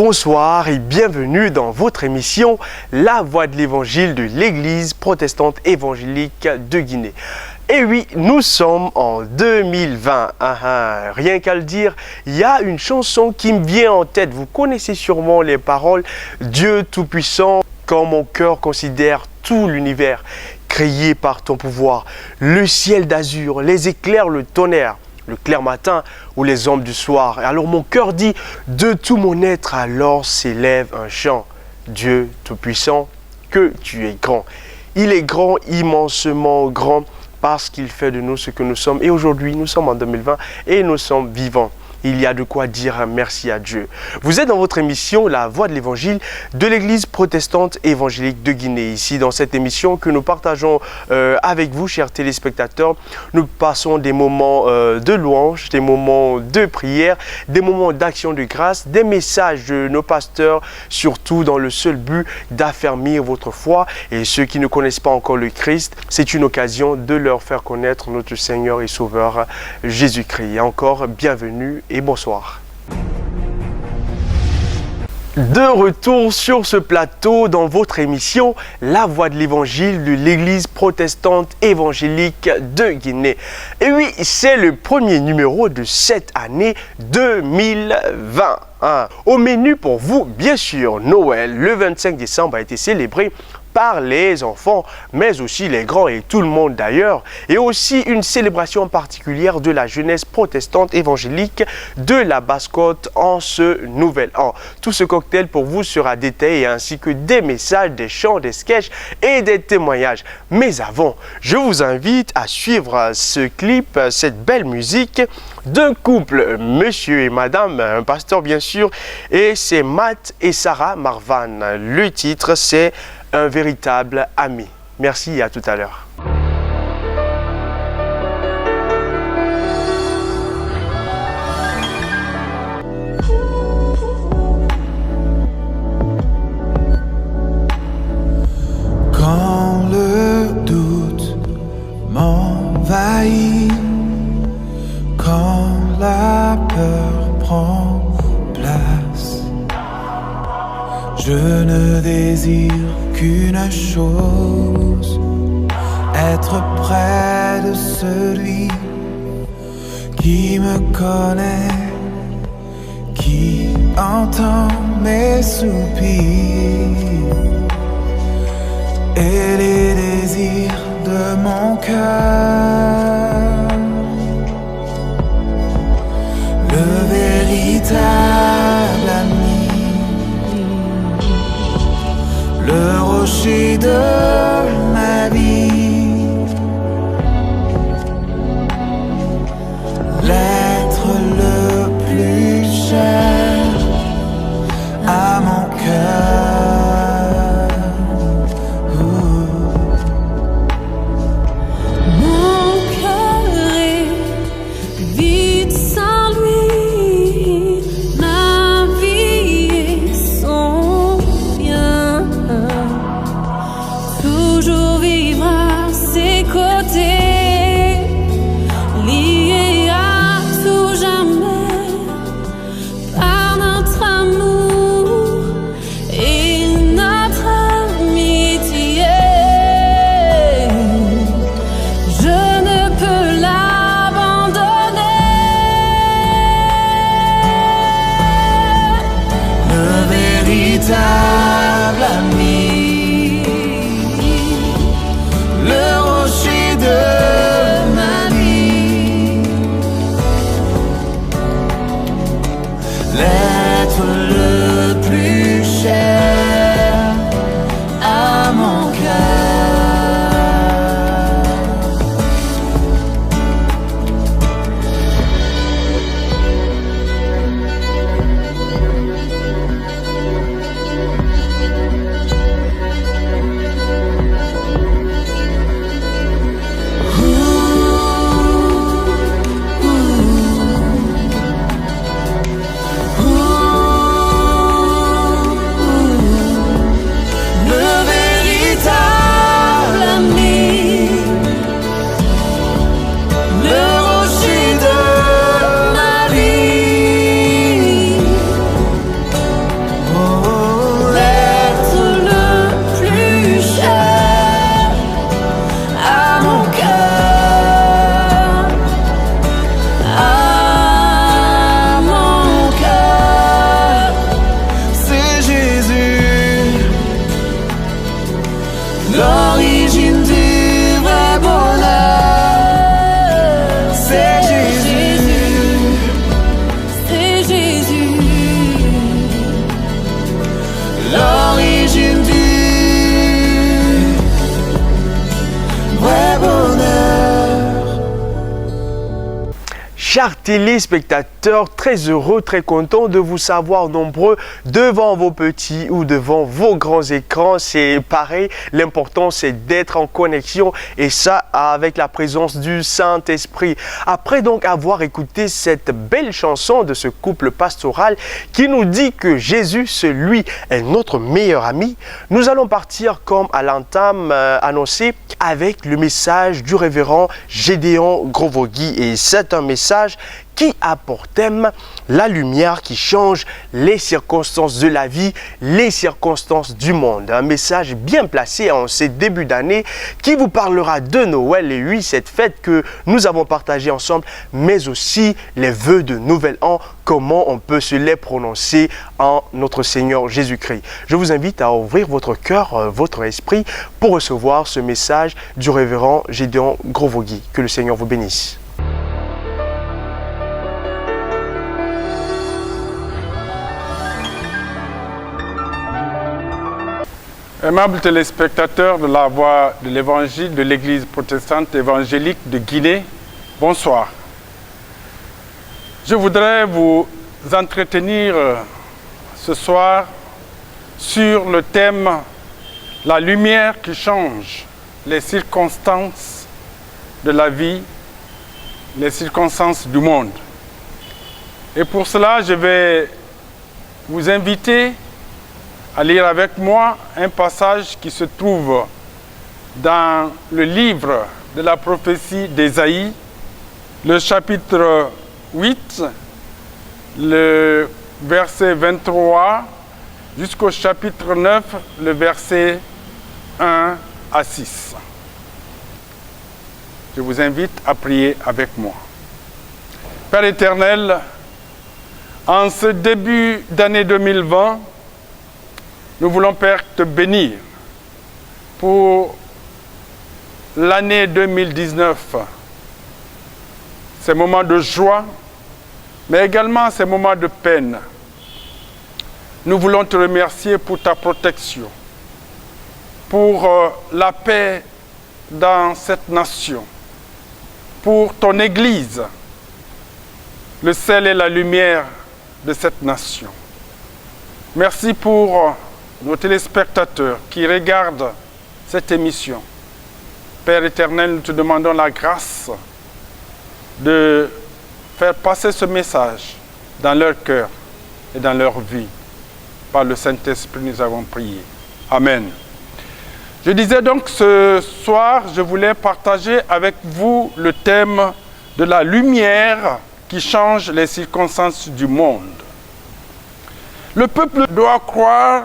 Bonsoir et bienvenue dans votre émission La Voix de l'Évangile de l'Église protestante évangélique de Guinée. Et oui, nous sommes en 2020. Rien qu'à le dire, il y a une chanson qui me vient en tête. Vous connaissez sûrement les paroles « Dieu Tout-Puissant, quand mon cœur considère tout l'univers, créé par ton pouvoir, le ciel d'azur, les éclairs, le tonnerre. » Le clair matin ou les ombres du soir. Et alors mon cœur dit, de tout mon être, alors s'élève un chant. Dieu Tout-Puissant, que tu es grand. Il est grand, immensement grand, parce qu'il fait de nous ce que nous sommes. Et aujourd'hui, nous sommes en 2020 et nous sommes vivants. Il y a de quoi dire merci à Dieu. Vous êtes dans votre émission La Voix de l'Évangile de l'Église protestante évangélique de Guinée. Ici, dans cette émission que nous partageons avec vous, chers téléspectateurs, nous passons des moments de louange, des moments de prière, des moments d'action de grâce, des messages de nos pasteurs, surtout dans le seul but d'affermir votre foi. Et ceux qui ne connaissent pas encore le Christ, c'est une occasion de leur faire connaître notre Seigneur et Sauveur Jésus-Christ. Et encore, bienvenue et bonsoir. De retour sur ce plateau dans votre émission La Voix de l'Évangile de l'Église protestante évangélique de Guinée. Et oui, c'est le premier numéro de cette année 2020. Au menu pour vous, bien sûr, Noël, le 25 décembre a été célébré par les enfants, mais aussi les grands et tout le monde d'ailleurs, et aussi une célébration particulière de la jeunesse protestante évangélique de la Basse-Côte en ce nouvel an. Tout ce cocktail pour vous sera détaillé ainsi que des messages, des chants, des sketchs et des témoignages. Mais avant, je vous invite à suivre ce clip, cette belle musique d'un couple, monsieur et madame, un pasteur bien sûr, et c'est Matt et Sarah Marvan. Le titre c'est Un véritable ami. Merci et à tout à l'heure. Quand le doute m'envahit, quand la peur prend place, je ne désire qu'une chose, être près de celui qui me connaît, qui entend mes soupirs et les désirs de mon cœur. Le véritable ami, le rocher de ma vie, l'être le plus cher à mon cœur. Mon cœur est vide sans lui, ma vie est son bien. Toujours vivre à ses côtés, lié à tout jamais par notre amour et notre amitié. Je ne peux l'abandonner. Le véritable ami, le rocher de ma vie, l'être le plus cher à mon cœur. chers téléspectateurs, très heureux, très content de vous savoir nombreux devant vos petits ou devant vos grands écrans. C'est pareil, l'important c'est d'être en connexion et ça avec la présence du Saint-Esprit. Après donc avoir écouté cette belle chanson de ce couple pastoral qui nous dit que Jésus, celui est notre meilleur ami, nous allons partir comme à l'entame annoncé avec le message du révérend Gédéon Grovogui. Et c'est un message qui a pour thème la lumière qui change les circonstances de la vie, les circonstances du monde. Un message bien placé en ces débuts d'année qui vous parlera de Noël et oui, cette fête que nous avons partagée ensemble, mais aussi les vœux de Nouvel An, comment on peut se les prononcer en notre Seigneur Jésus-Christ. Je vous invite à ouvrir votre cœur, votre esprit pour recevoir ce message du révérend Gédéon Grovogui. Que le Seigneur vous bénisse. Aimables téléspectateurs de la voix de l'évangile de l'Église protestante évangélique de Guinée, bonsoir. Je voudrais vous entretenir ce soir sur le thème « La lumière qui change les circonstances de la vie, les circonstances du monde ». Et pour cela, je vais vous inviter à lire avec moi un passage qui se trouve dans le livre de la prophétie d'Ésaïe, le chapitre 8, le verset 23, jusqu'au chapitre 9, le verset 1 à 6. Je vous invite à prier avec moi. Père éternel, en ce début d'année 2020, nous voulons, Père, te bénir pour l'année 2019, ces moments de joie, mais également ces moments de peine. Nous voulons te remercier pour ta protection, pour la paix dans cette nation, pour ton Église, le sel et la lumière de cette nation. Merci pour nos téléspectateurs qui regardent cette émission. Père éternel, nous te demandons la grâce de faire passer ce message dans leur cœur et dans leur vie. Par le Saint-Esprit, nous avons prié. Amen. Je disais donc ce soir, je voulais partager avec vous le thème de la lumière qui change les circonstances du monde. Le peuple doit croire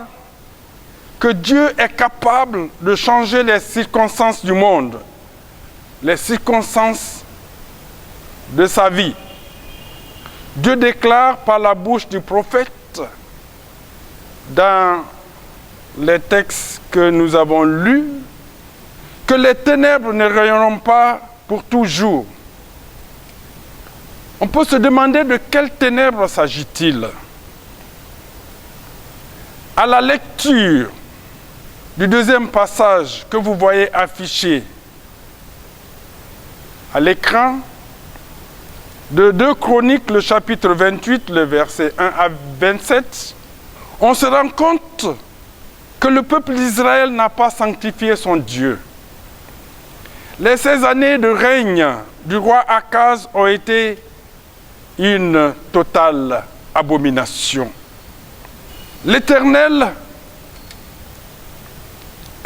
que Dieu est capable de changer les circonstances du monde, les circonstances de sa vie. Dieu déclare par la bouche du prophète, dans les textes que nous avons lus, que les ténèbres ne rayonneront pas pour toujours. On peut se demander de quelles ténèbres s'agit-il. À la lecture du deuxième passage que vous voyez affiché à l'écran, de 2 Chroniques, le chapitre 28, le verset 1 à 27, on se rend compte que le peuple d'Israël n'a pas sanctifié son Dieu. Les 16 années de règne du roi Akaz ont été une totale abomination. L'Éternel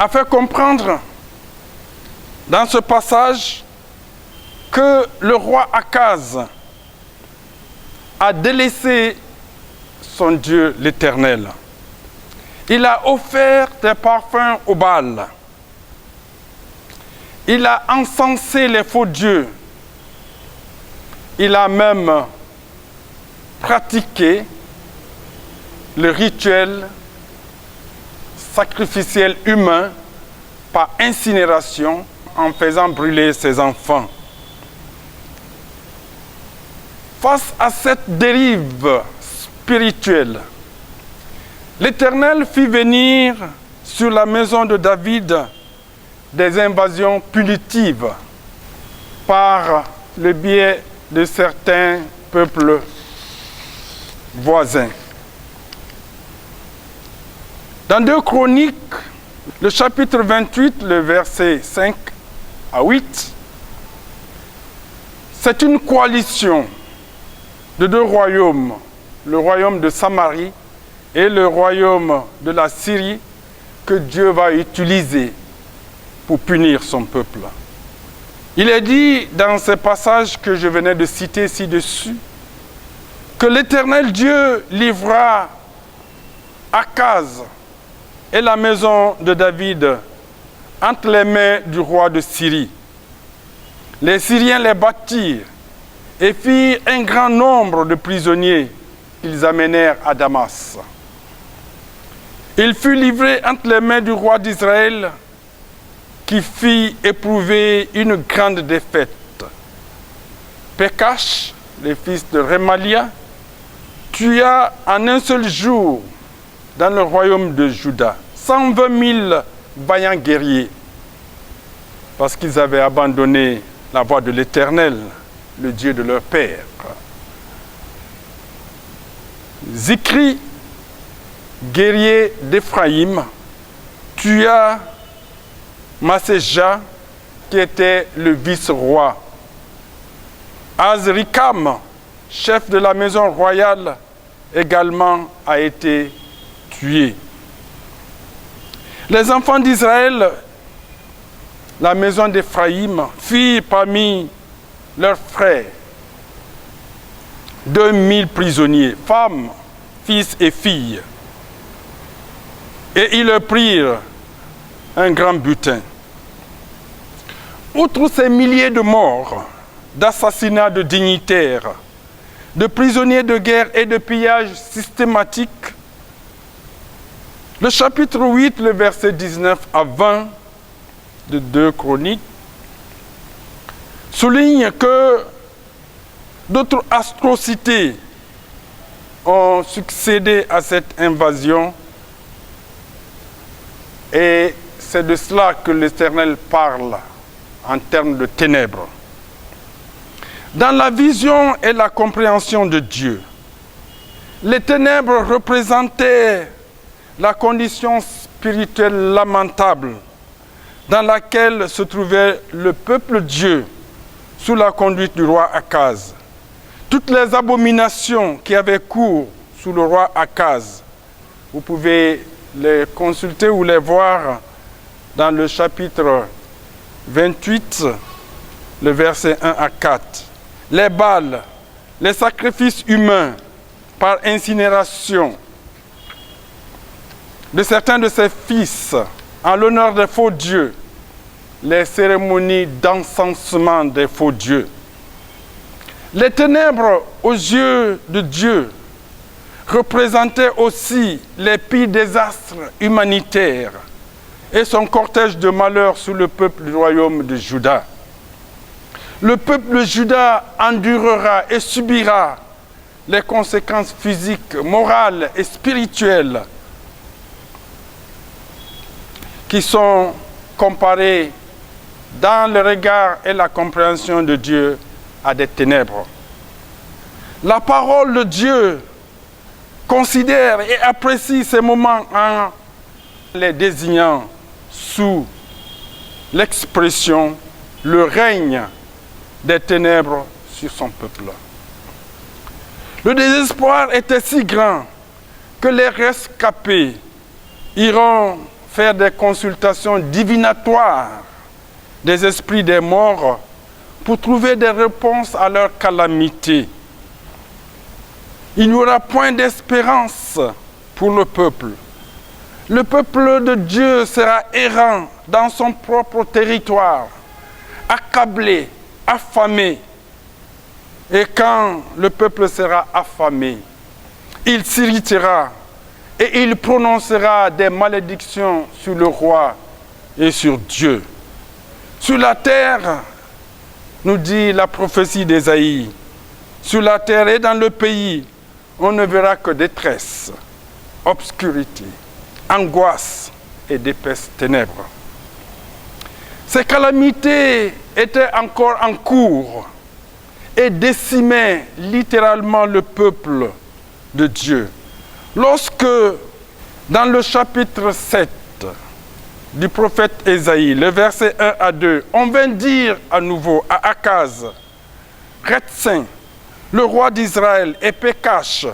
a fait comprendre dans ce passage que le roi Akaz a délaissé son Dieu l'Éternel. Il a offert des parfums au Baal. Il a encensé les faux dieux. Il a même pratiqué le rituel sacrificiel humain par incinération en faisant brûler ses enfants. Face à cette dérive spirituelle, l'Éternel fit venir sur la maison de David des invasions punitives par le biais de certains peuples voisins. Dans 2 Chroniques, le chapitre 28, le verset 5 à 8, c'est une coalition de 2 royaumes, le royaume de Samarie et le royaume de la Syrie, que Dieu va utiliser pour punir son peuple. Il est dit dans ces passages que je venais de citer ci-dessus, que l'Éternel Dieu livra Akaz et la maison de David entre les mains du roi de Syrie. Les Syriens les battirent et firent un grand nombre de prisonniers qu'ils amenèrent à Damas. Il fut livré entre les mains du roi d'Israël qui fit éprouver une grande défaite. Pekash, le fils de Remalia, tua en un seul jour dans le royaume de Juda 120 000 vaillants guerriers parce qu'ils avaient abandonné la voie de l'Éternel, le Dieu de leur père. Zikri, guerrier d'Éphraïm, tua Maséja, qui était le vice-roi. Azrikam, chef de la maison royale, également a été tué. Les enfants d'Israël, la maison d'Éphraïm, firent parmi leurs frères 2000 prisonniers, femmes, fils et filles. Et ils leur prirent un grand butin. Outre ces milliers de morts, d'assassinats de dignitaires, de prisonniers de guerre et de pillages systématiques, le chapitre 8, le verset 19 à 20 de 2 Chroniques, souligne que d'autres atrocités ont succédé à cette invasion et c'est de cela que l'Éternel parle en termes de ténèbres. Dans la vision et la compréhension de Dieu, les ténèbres représentaient la condition spirituelle lamentable dans laquelle se trouvait le peuple de Dieu sous la conduite du roi Akaz. Toutes les abominations qui avaient cours sous le roi Akaz, vous pouvez les consulter ou les voir dans le chapitre 28, le verset 1 à 4. Les Baals, les sacrifices humains par incinération de certains de ses fils en l'honneur des faux dieux, les cérémonies d'encensement des faux dieux. Les ténèbres aux yeux de Dieu représentaient aussi les pires désastres humanitaires et son cortège de malheurs sous le peuple du royaume de Juda. Le peuple de Juda endurera et subira les conséquences physiques, morales et spirituelles qui sont comparées dans le regard et la compréhension de Dieu à des ténèbres. La parole de Dieu considère et apprécie ces moments en les désignant sous l'expression « le règne des ténèbres sur son peuple ». Le désespoir était si grand que les rescapés iront faire des consultations divinatoires des esprits des morts pour trouver des réponses à leur calamité. Il n'y aura point d'espérance pour le peuple. Le peuple de Dieu sera errant dans son propre territoire, accablé, affamé. Et quand le peuple sera affamé, il s'irritera et il prononcera des malédictions sur le roi et sur Dieu. Sur la terre, nous dit la prophétie d'Ésaïe, sur la terre et dans le pays, on ne verra que détresse, obscurité, angoisse et d'épaisses ténèbres. Ces calamités étaient encore en cours et décimait littéralement le peuple de Dieu. Lorsque, dans le chapitre 7 du prophète Ésaïe, le verset 1 à 2, on vint dire à nouveau à Akaz, Rétsin, le roi d'Israël, et Pékash,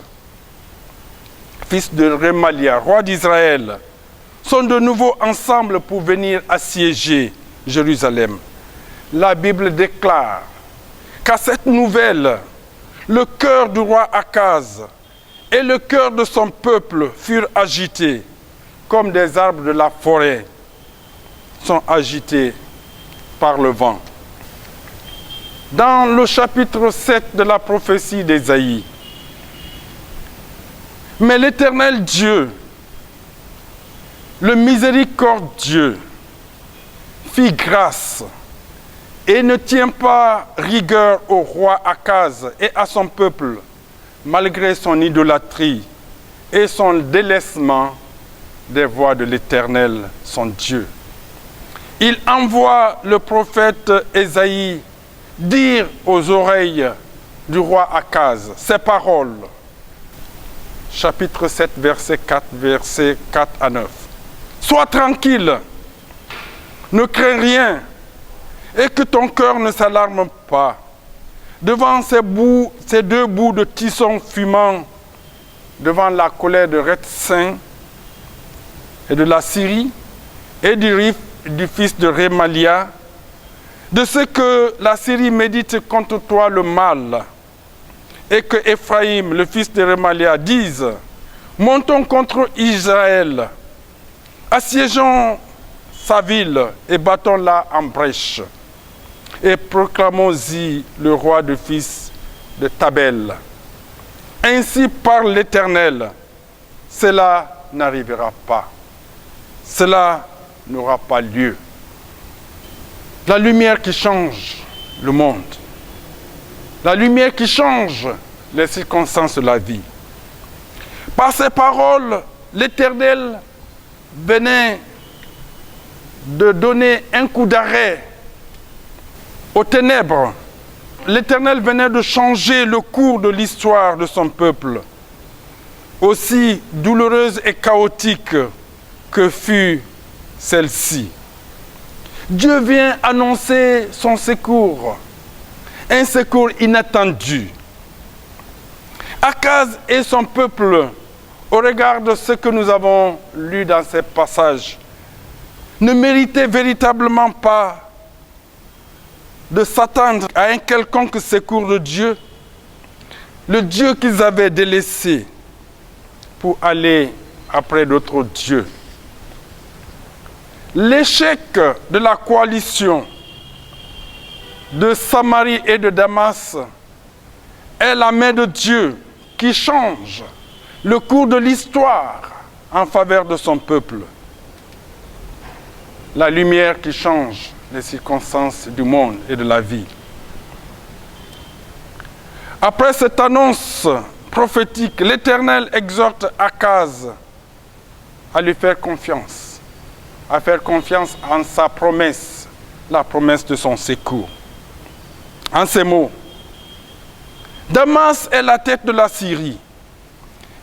fils de Rémalia, roi d'Israël, sont de nouveau ensemble pour venir assiéger Jérusalem. La Bible déclare qu'à cette nouvelle, le cœur du roi Akaz et le cœur de son peuple furent agités, comme des arbres de la forêt sont agités par le vent. Dans le chapitre 7 de la prophétie d'Ésaïe, mais l'Éternel Dieu, le miséricordieux, fit grâce et ne tient pas rigueur au roi Akaz et à son peuple, malgré son idolâtrie et son délaissement des voies de l'Éternel, son Dieu. Il envoie le prophète Ésaïe dire aux oreilles du roi Akaz ces paroles. Chapitre 7, versets 4 à 9. Sois tranquille, ne crains rien, et que ton cœur ne s'alarme pas. Devant ces deux bouts de tison fumant, devant la colère de Rétsin et de la Syrie, et du fils de Rémalia, de ce que la Syrie médite contre toi le mal, et que Éphraïm, le fils de Rémalia, dise, montons contre Israël, assiégeons sa ville et battons-la en brèche, et proclamons-y le roi de fils de Tabel. Ainsi parle l'Éternel, cela n'arrivera pas, cela n'aura pas lieu. La lumière qui change le monde, la lumière qui change les circonstances de la vie. Par ces paroles, l'Éternel venait de donner un coup d'arrêt aux ténèbres. L'Éternel venait de changer le cours de l'histoire de son peuple, aussi douloureuse et chaotique que fut celle-ci. Dieu vient annoncer son secours, un secours inattendu. Akaz et son peuple, au regard de ce que nous avons lu dans ces passages, ne méritaient véritablement pas de s'attendre à un quelconque secours de Dieu, le Dieu qu'ils avaient délaissé pour aller après d'autres dieux. L'échec de la coalition de Samarie et de Damas est la main de Dieu qui change le cours de l'histoire en faveur de son peuple. La lumière qui change les circonstances du monde et de la vie. Après cette annonce prophétique, l'Éternel exhorte Akaz à lui faire confiance, à faire confiance en sa promesse, la promesse de son secours. En ces mots, Damas est la tête de la Syrie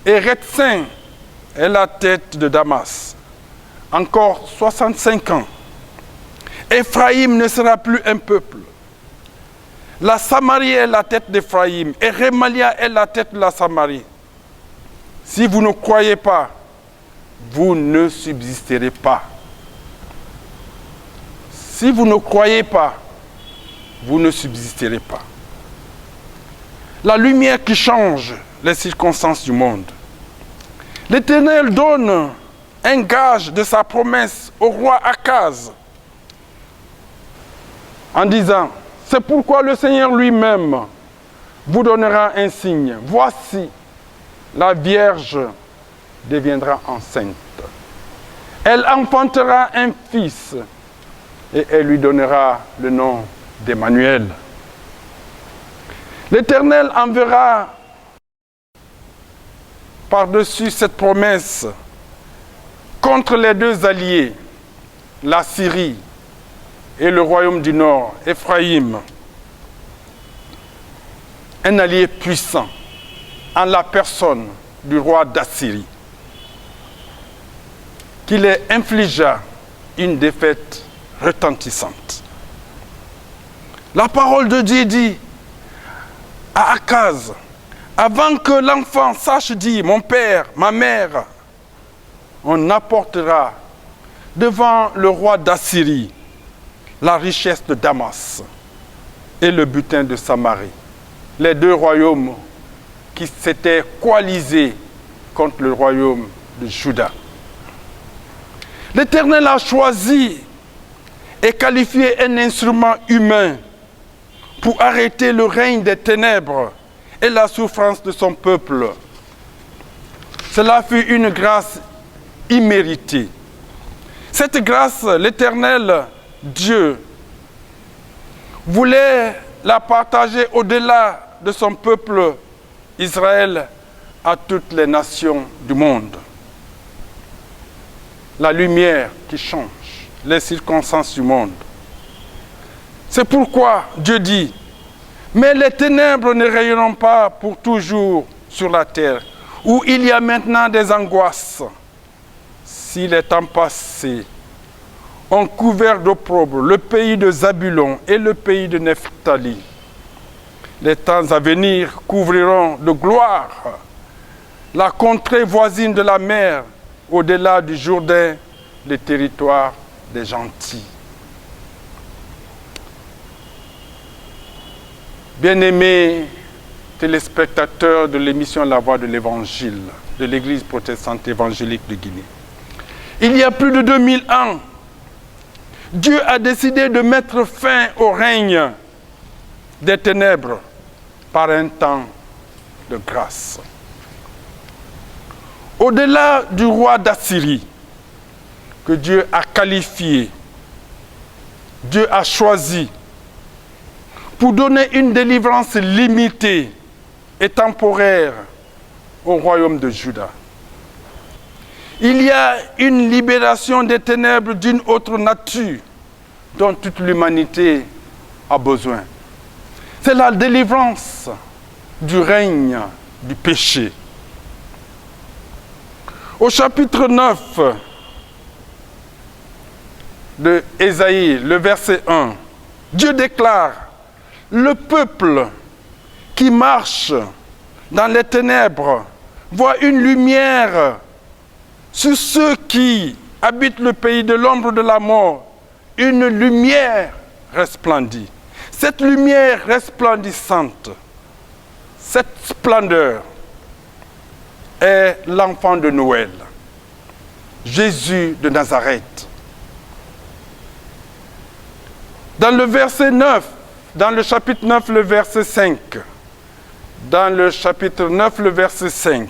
et Rétsin est la tête de Damas. Encore 65 ans. Éphraïm ne sera plus un peuple. La Samarie est la tête d'Éphraïm et Rémalia est la tête de la Samarie. Si vous ne croyez pas, vous ne subsisterez pas. Si vous ne croyez pas, vous ne subsisterez pas. La lumière qui change les circonstances du monde. L'Éternel donne un gage de sa promesse au roi Akaz en disant, c'est pourquoi le Seigneur lui-même vous donnera un signe. Voici, la Vierge deviendra enceinte. Elle enfantera un fils et elle lui donnera le nom d'Emmanuel. L'Éternel enverra par-dessus cette promesse contre les deux alliés, la Syrie et le royaume du Nord, Éphraïm, un allié puissant en la personne du roi d'Assyrie, qui les infligea une défaite retentissante. La parole de Dieu dit à Akaz, avant que l'enfant sache dire, mon père, ma mère, on apportera devant le roi d'Assyrie la richesse de Damas et le butin de Samarie, les deux royaumes qui s'étaient coalisés contre le royaume de Juda. L'Éternel a choisi et qualifié un instrument humain pour arrêter le règne des ténèbres et la souffrance de son peuple. Cela fut une grâce imméritée. Cette grâce, l'Éternel Dieu voulait la partager au-delà de son peuple Israël à toutes les nations du monde. La lumière qui change les circonstances du monde. C'est pourquoi Dieu dit, mais les ténèbres ne rayonneront pas pour toujours sur la terre, où il y a maintenant des angoisses. Si les temps passés ont couvert d'opprobre le pays de Zabulon et le pays de Nephtali, les temps à venir couvriront de gloire la contrée voisine de la mer, au-delà du Jourdain, le territoire des gentils. Bien-aimés téléspectateurs de l'émission La Voix de l'Évangile de l'Église protestante évangélique de Guinée, il y a plus de 2000 ans, Dieu a décidé de mettre fin au règne des ténèbres par un temps de grâce. Au-delà du roi d'Assyrie, que Dieu a qualifié, Dieu a choisi pour donner une délivrance limitée et temporaire au royaume de Juda. Il y a une libération des ténèbres d'une autre nature dont toute l'humanité a besoin. C'est la délivrance du règne du péché. Au chapitre 9 de Ésaïe, le verset 1, Dieu déclare, le peuple qui marche dans les ténèbres voit une lumière sur ceux qui habitent le pays de l'ombre de la mort. Une lumière resplendit. Cette lumière resplendissante, cette splendeur est l'enfant de Noël, Jésus de Nazareth. Dans le verset 9, dans le chapitre 9, le verset 5, dans le chapitre 9, le verset 5,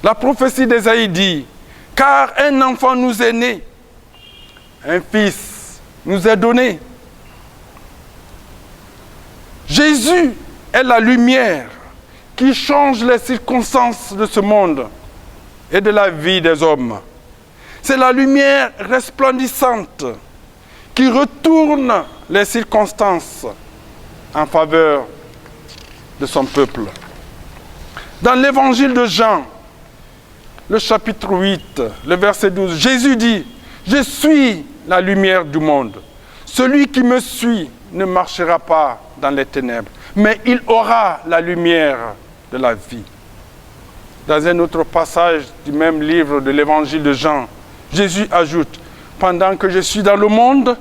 la prophétie d'Ésaïe dit, « Car un enfant nous est né, un fils nous est donné. » Jésus est la lumière qui change les circonstances de ce monde et de la vie des hommes. C'est la lumière resplendissante qui retourne les circonstances en faveur de son peuple. Dans l'évangile de Jean, le chapitre 8, le verset 12, Jésus dit, « Je suis la lumière du monde. Celui qui me suit ne marchera pas dans les ténèbres, mais il aura la lumière de la vie. » Dans un autre passage du même livre de l'évangile de Jean, Jésus ajoute, « Pendant que je suis dans le monde,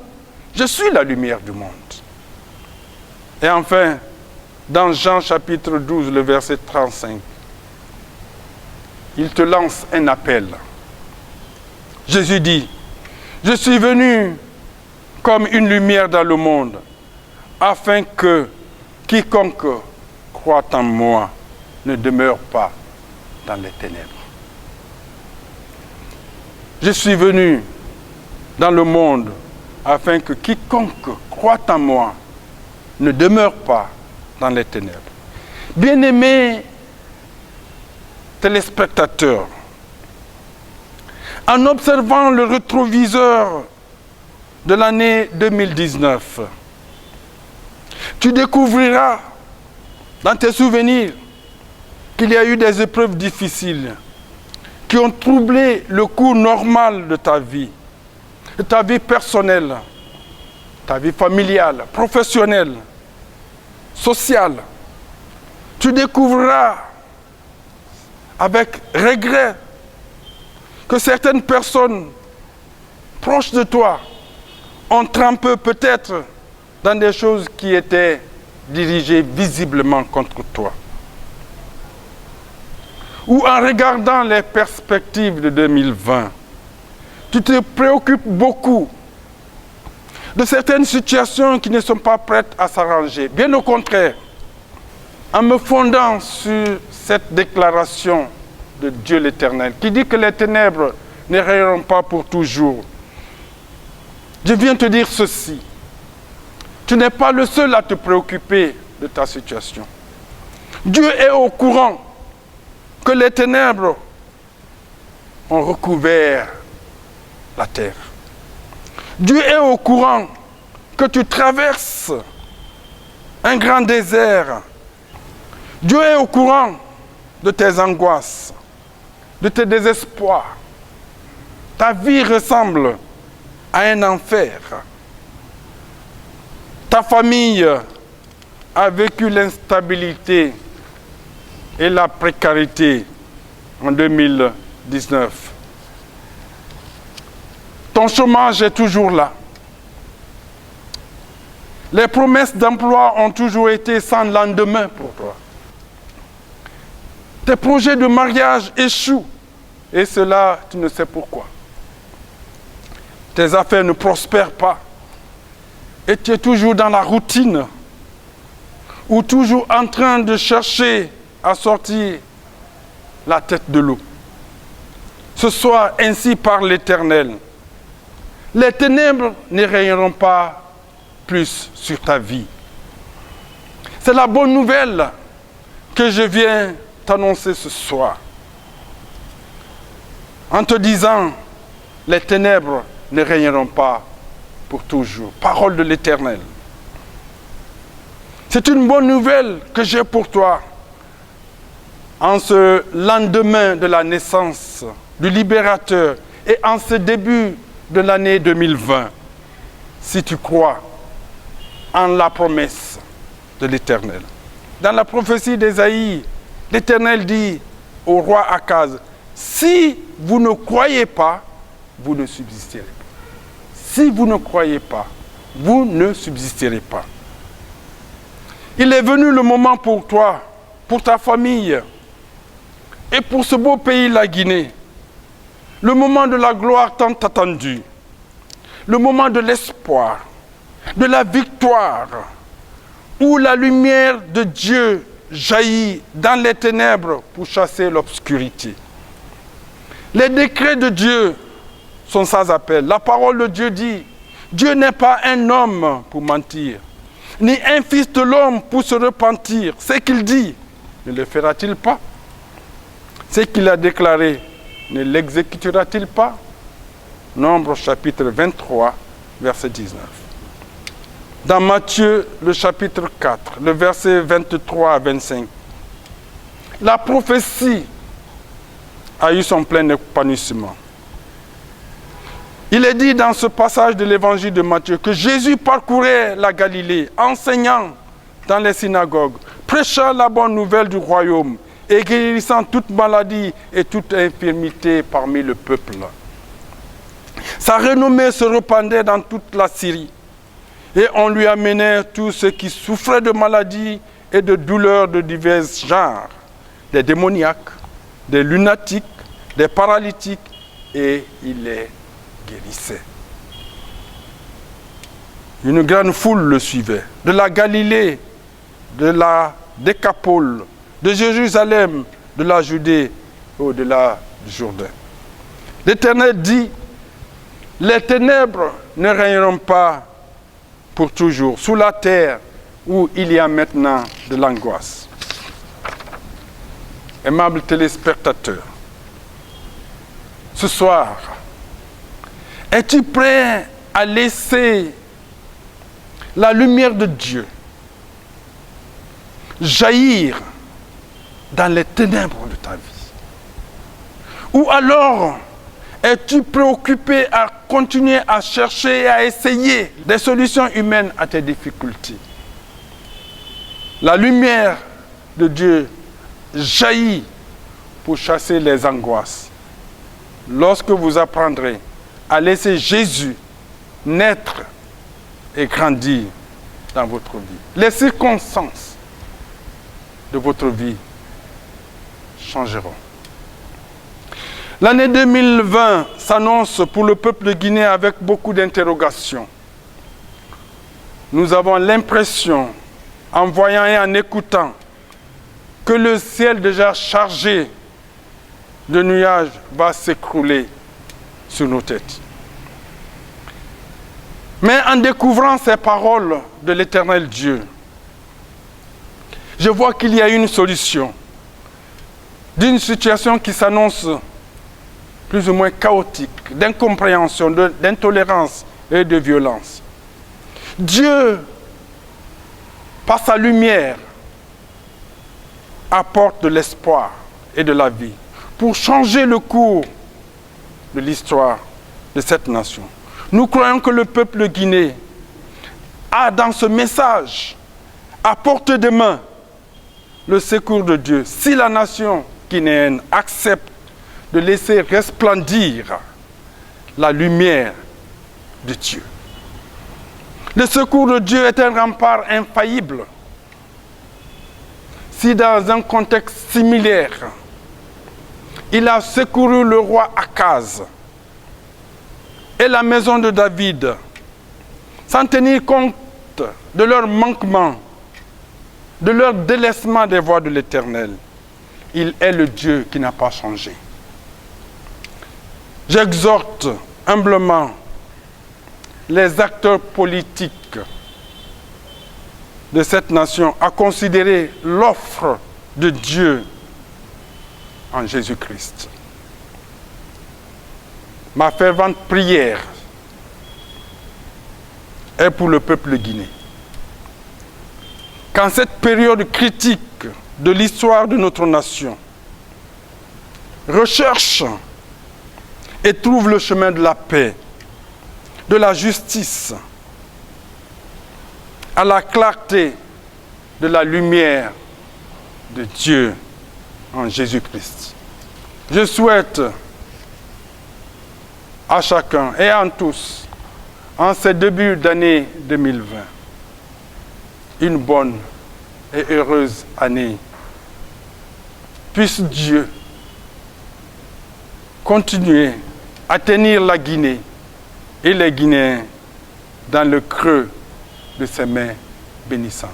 je suis la lumière du monde. » Et enfin, dans Jean chapitre 12, le verset 35, il te lance un appel. Jésus dit, « Je suis venu comme une lumière dans le monde, afin que quiconque croit en moi ne demeure pas dans les ténèbres. » Je suis venu dans le monde afin que quiconque croit en moi ne demeure pas dans les ténèbres. Bien-aimés téléspectateurs, en observant le rétroviseur de l'année 2019, tu découvriras dans tes souvenirs, qu'il y a eu des épreuves difficiles qui ont troublé le cours normal de ta vie personnelle, ta vie familiale, professionnelle, sociale. Tu découvriras avec regret que certaines personnes proches de toi ont trempé peut-être dans des choses qui étaient dirigées visiblement contre toi. Ou en regardant les perspectives de 2020, tu te préoccupes beaucoup de certaines situations qui ne sont pas prêtes à s'arranger. Bien au contraire, en me fondant sur cette déclaration de Dieu l'Éternel, qui dit que les ténèbres ne rayeront pas pour toujours, je viens te dire ceci. Tu n'es pas le seul à te préoccuper de ta situation. Dieu est au courant que les ténèbres ont recouvert la terre. Dieu est au courant que tu traverses un grand désert. Dieu est au courant de tes angoisses, de tes désespoirs. Ta vie ressemble à un enfer. Ta famille a vécu l'instabilité et la précarité en 2019. Ton chômage est toujours là. Les promesses d'emploi ont toujours été sans lendemain pour toi. Tes projets de mariage échouent et cela, tu ne sais pourquoi. Tes affaires ne prospèrent pas et tu es toujours dans la routine ou toujours en train de chercher à sortir la tête de l'eau. Ce soir, ainsi parle l'Éternel. Les ténèbres ne rayeront pas plus sur ta vie. C'est la bonne nouvelle que je viens t'annoncer ce soir. En te disant, les ténèbres ne régneront pas pour toujours. Parole de l'Éternel. C'est une bonne nouvelle que j'ai pour toi. En ce lendemain de la naissance du Libérateur et en ce début de l'année 2020, si tu crois en la promesse de l'Éternel. Dans la prophétie d'Ésaïe, l'Éternel dit au roi Akaz, si vous ne croyez pas, vous ne subsisterez pas. Si vous ne croyez pas, vous ne subsisterez pas. Il est venu le moment pour toi, pour ta famille et pour ce beau pays, la Guinée. Le moment de la gloire tant attendue. Le moment de l'espoir, de la victoire, où la lumière de Dieu jaillit dans les ténèbres pour chasser l'obscurité. Les décrets de Dieu sont sans appel. La parole de Dieu dit, Dieu n'est pas un homme pour mentir, ni un fils de l'homme pour se repentir. Ce qu'il dit, ne le fera-t-il pas? Ce qu'il a déclaré, ne l'exécutera-t-il pas? Nombre chapitre 23, verset 19. Dans Matthieu, le chapitre 4, le verset 23 à 25, la prophétie a eu son plein épanouissement. Il est dit dans ce passage de l'évangile de Matthieu que Jésus parcourait la Galilée, enseignant dans les synagogues, prêchant la bonne nouvelle du royaume et guérissant toute maladie et toute infirmité parmi le peuple. Sa renommée se répandait dans toute la Syrie et on lui amenait tous ceux qui souffraient de maladies et de douleurs de divers genres, des démoniaques, des lunatiques, des paralytiques, et il les guérissait. Une grande foule le suivait, de la Galilée, de la Décapole, de Jérusalem, de la Judée, au-delà du Jourdain. L'Éternel dit, les ténèbres ne régneront pas pour toujours sous la terre où il y a maintenant de l'angoisse. Aimables téléspectateurs, ce soir, es-tu prêt à laisser la lumière de Dieu jaillir dans les ténèbres de ta vie? Ou alors, es-tu préoccupé à continuer à chercher et à essayer des solutions humaines à tes difficultés? La lumière de Dieu jaillit pour chasser les angoisses. Lorsque vous apprendrez à laisser Jésus naître et grandir dans votre vie, les circonstances de votre vie changeront. L'année 2020 s'annonce pour le peuple de Guinée avec beaucoup d'interrogations. Nous avons l'impression, en voyant et en écoutant, que le ciel déjà chargé de nuages va s'écrouler sur nos têtes. Mais en découvrant ces paroles de l'Éternel Dieu, je vois qu'il y a une solution d'une situation qui s'annonce plus ou moins chaotique, d'incompréhension, d'intolérance et de violence. Dieu, par sa lumière, apporte de l'espoir et de la vie pour changer le cours de l'histoire de cette nation. Nous croyons que le peuple de Guinée a dans ce message, à portée de main, le secours de Dieu. Si la nation guinéenne accepte de laisser resplendir la lumière de Dieu. Le secours de Dieu est un rempart infaillible. Si dans un contexte similaire, il a secouru le roi Akaz et la maison de David, sans tenir compte de leur manquement, de leur délaissement des voies de l'Éternel, il est le Dieu qui n'a pas changé. J'exhorte humblement les acteurs politiques de cette nation à considérer l'offre de Dieu en Jésus-Christ. Ma fervente prière est pour le peuple de Guinée. Qu'en cette période critique de l'histoire de notre nation, recherche et trouve le chemin de la paix, de la justice, à la clarté de la lumière de Dieu en Jésus-Christ. Je souhaite à chacun et à tous, en ce début d'année 2020, une bonne et heureuse année. Puisse Dieu continuer à tenir la Guinée et les Guinéens dans le creux de ses mains bénissantes.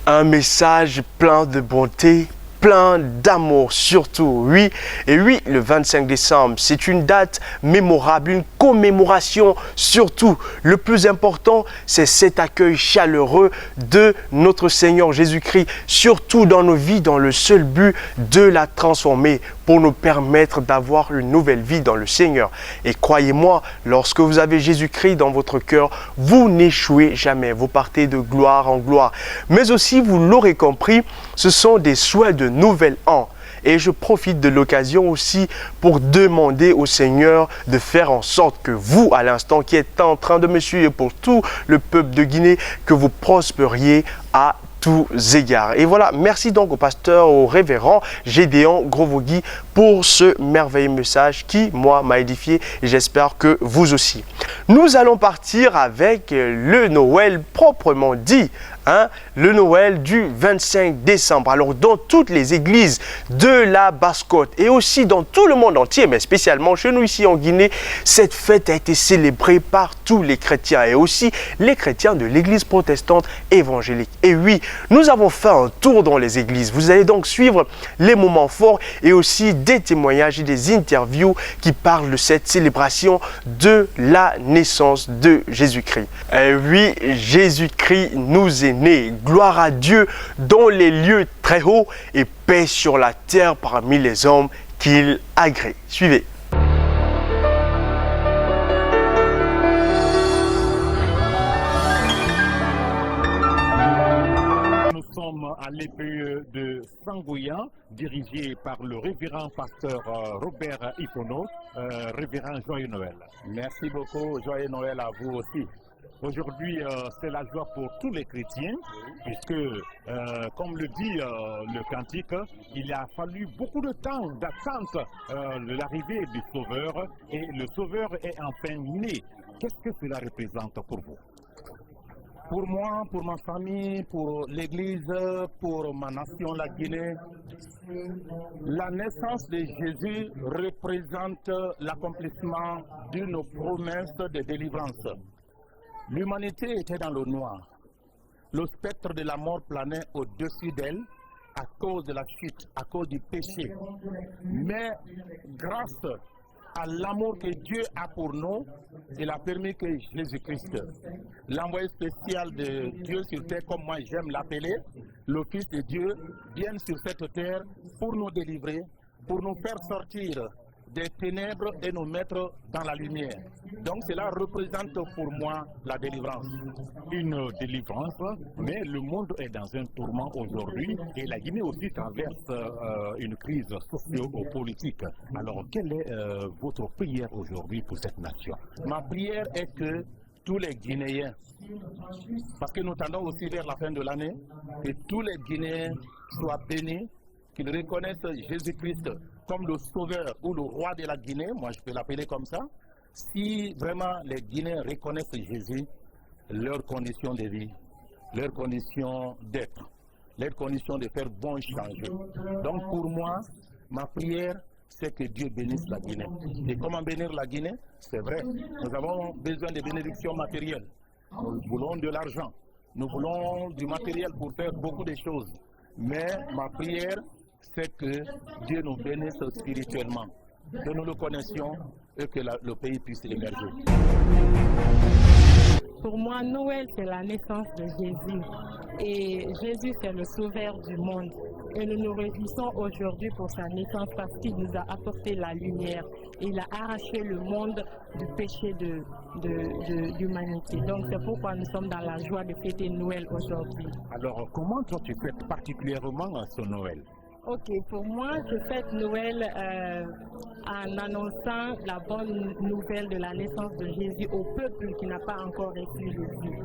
Un message plein de bonté, plein d'amour surtout, oui. Et oui, le 25 décembre, c'est une date mémorable, une commémoration surtout. Le plus important, c'est cet accueil chaleureux de notre Seigneur Jésus-Christ, surtout dans nos vies, dans le seul but de la transformer pour nous permettre d'avoir une nouvelle vie dans le Seigneur. Et croyez-moi, lorsque vous avez Jésus-Christ dans votre cœur, vous n'échouez jamais. Vous partez de gloire en gloire. Mais aussi, vous l'aurez compris, ce sont des souhaits de nouvel an. Et je profite de l'occasion aussi pour demander au Seigneur de faire en sorte que vous, à l'instant qui êtes en train de me suivre, pour tout le peuple de Guinée, que vous prospériez à tous égards. Et voilà, merci donc au pasteur, au révérend Gédéon Grovogui pour ce merveilleux message qui, moi, m'a édifié et j'espère que vous aussi. Nous allons partir avec le Noël proprement dit, hein, le Noël du 25 décembre. Alors, dans toutes les églises de la Basse-Côte et aussi dans tout le monde entier, mais spécialement chez nous ici en Guinée, cette fête a été célébrée par tous les chrétiens et aussi les chrétiens de l'église protestante évangélique. Et oui, nous avons fait un tour dans les églises. Vous allez donc suivre les moments forts et aussi des témoignages et des interviews qui parlent de cette célébration de la naissance de Jésus-Christ. Et oui, Jésus-Christ nous est né. Gloire à Dieu dans les lieux très hauts et paix sur la terre parmi les hommes qu'il agrée. Suivez. fameux de Sangouyan, dirigé par le révérend pasteur Robert Ifono. Révérend, joyeux Noël. Merci beaucoup, joyeux Noël à vous aussi. Aujourd'hui, c'est la joie pour tous les chrétiens, puisque, comme le dit le cantique, il a fallu beaucoup de temps d'attente de l'arrivée du Sauveur, et le Sauveur est enfin né. Qu'est-ce que cela représente pour vous? Pour moi, pour ma famille, pour l'Église, pour ma nation, la Guinée, la naissance de Jésus représente l'accomplissement d'une promesse de délivrance. L'humanité était dans le noir. Le spectre de la mort planait au-dessus d'elle à cause de la chute, à cause du péché. Mais grâce à l'amour que Dieu a pour nous, il a permis que Jésus-Christ, l'envoyé spécial de Dieu sur terre, comme moi j'aime l'appeler, le Fils de Dieu, vienne sur cette terre pour nous délivrer, pour nous faire sortir des ténèbres et nous mettre dans la lumière. Donc cela représente pour moi la délivrance. Une délivrance, mais le monde est dans un tourment aujourd'hui et la Guinée aussi traverse une crise socio-politique. Alors quelle est votre prière aujourd'hui pour cette nation? Ma prière est que tous les Guinéens, parce que nous tendons aussi vers la fin de l'année, que tous les Guinéens soient bénis, qu'ils reconnaissent Jésus-Christ comme le sauveur ou le roi de la Guinée, moi je peux l'appeler comme ça. Si vraiment les Guinéens reconnaissent Jésus, leurs conditions de vie, leurs conditions d'être, leurs conditions de faire bon changer. Donc pour moi, ma prière, c'est que Dieu bénisse la Guinée. Et comment bénir la Guinée? C'est vrai, nous avons besoin de bénédictions matérielles. Nous voulons de l'argent, nous voulons du matériel pour faire beaucoup de choses. Mais ma prière, c'est que Dieu nous bénisse spirituellement, que nous le connaissions et que le pays puisse émerger. Pour moi, Noël, c'est la naissance de Jésus. Et Jésus, c'est le sauveur du monde. Et nous nous réjouissons aujourd'hui pour sa naissance parce qu'il nous a apporté la lumière. Il a arraché le monde du péché de l'humanité. Donc c'est pourquoi nous sommes dans la joie de fêter Noël aujourd'hui. Alors comment toi tu fêtes particulièrement ce Noël? Ok, pour moi, je fête Noël en annonçant la bonne nouvelle de la naissance de Jésus au peuple qui n'a pas encore reçu Jésus.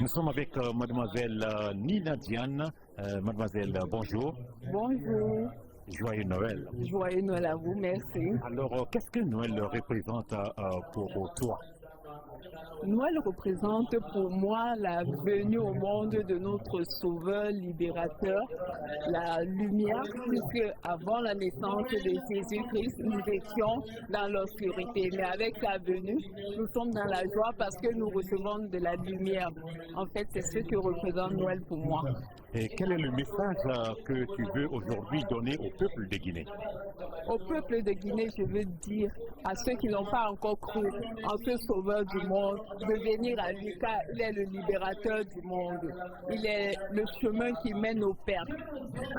Nous sommes avec mademoiselle Nina Diane. Mademoiselle, bonjour. Bonjour. Joyeux Noël. Joyeux Noël à vous, merci. Alors, qu'est-ce que Noël représente pour toi? Noël représente pour moi la venue au monde de notre Sauveur libérateur, la lumière, puisque avant la naissance de Jésus-Christ, nous étions dans l'obscurité. Mais avec sa venue, nous sommes dans la joie parce que nous recevons de la lumière. En fait, c'est ce que représente Noël pour moi. Et quel est le message que tu veux aujourd'hui donner au peuple de Guinée? Au peuple de Guinée, je veux dire à ceux qui n'ont pas encore cru en ce Sauveur du monde, de venir à lui, car il est le libérateur du monde. Il est le chemin qui mène au Père,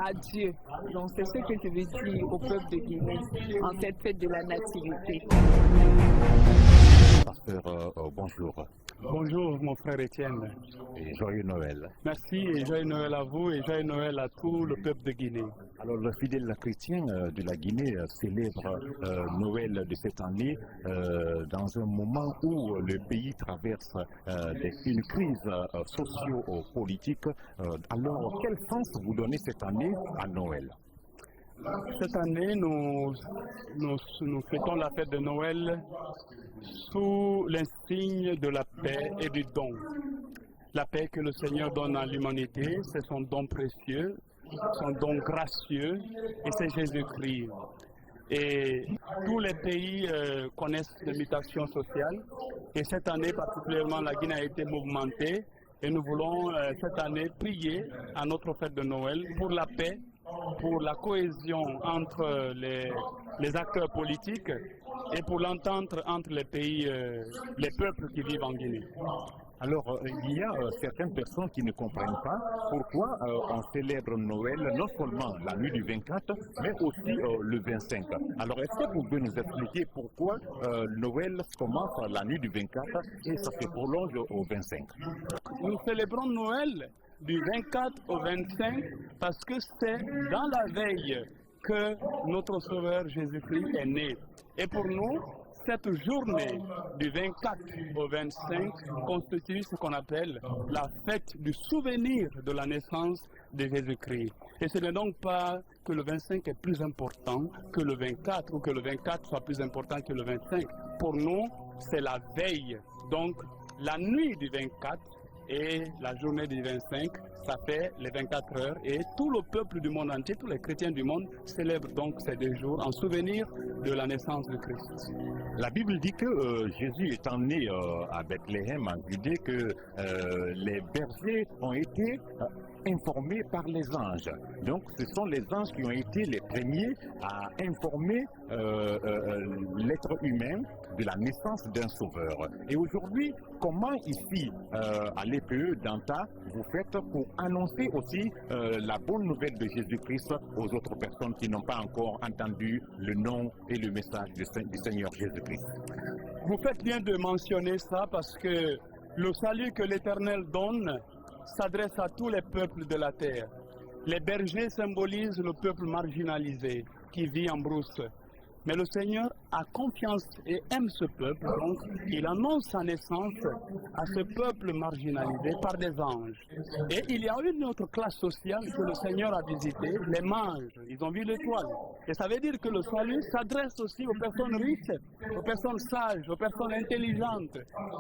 à Dieu. Donc c'est ce que je veux dire au peuple de Guinée en cette fête de la Nativité. Pasteur, bonjour. Bonjour mon frère Étienne. Et joyeux Noël. Merci et joyeux Noël à vous et joyeux Noël à tout le peuple de Guinée. Alors le fidèle chrétien de la Guinée célèbre Noël de cette année dans un moment où le pays traverse une crise socio-politique. Alors quel sens vous donnez cette année à Noël? Cette année, nous fêtons la fête de Noël sous l'insigne de la paix et du don. La paix que le Seigneur donne à l'humanité, c'est son don précieux, son don gracieux, et c'est Jésus-Christ. Et tous les pays connaissent des mutations sociales, et cette année particulièrement, la Guinée a été mouvementée, et nous voulons cette année prier à notre fête de Noël pour la paix, pour la cohésion entre les acteurs politiques et pour l'entente entre les pays, les peuples qui vivent en Guinée. Alors, il y a certaines personnes qui ne comprennent pas pourquoi on célèbre Noël non seulement la nuit du 24, mais aussi le 25. Alors, est-ce que vous pouvez nous expliquer pourquoi Noël commence la nuit du 24 et ça se prolonge au 25? Nous célébrons Noël du 24 au 25 parce que c'est dans la veille que notre Sauveur Jésus-Christ est né. Et pour nous, cette journée du 24 au 25 constitue ce qu'on appelle la fête du souvenir de la naissance de Jésus-Christ. Et ce n'est donc pas que le 25 est plus important que le 24 ou que le 24 soit plus important que le 25. Pour nous, c'est la veille. Donc, la nuit du 24 et la journée du 25, ça fait les 24 heures. Et tout le peuple du monde entier, tous les chrétiens du monde célèbrent donc ces 2 jours en souvenir de la naissance de Christ. La Bible dit que Jésus étant né à Bethléem, en Judée, que les bergers ont été informés par les anges. Donc ce sont les anges qui ont été les premiers à informer l'être humain de la naissance d'un sauveur. Et aujourd'hui, comment ici, à l'EPE d'Anta, vous faites pour annoncer aussi la bonne nouvelle de Jésus-Christ aux autres personnes qui n'ont pas encore entendu le nom et le message du Seigneur Jésus-Christ? Vous faites bien de mentionner ça parce que le salut que l'Éternel donne s'adresse à tous les peuples de la terre. Les bergers symbolisent le peuple marginalisé qui vit en brousse. Mais le Seigneur a confiance et aime ce peuple, donc il annonce sa naissance à ce peuple marginalisé par des anges. Et il y a une autre classe sociale que le Seigneur a visitée, les mages. Ils ont vu l'étoile. Et ça veut dire que le salut s'adresse aussi aux personnes riches, aux personnes sages, aux personnes intelligentes,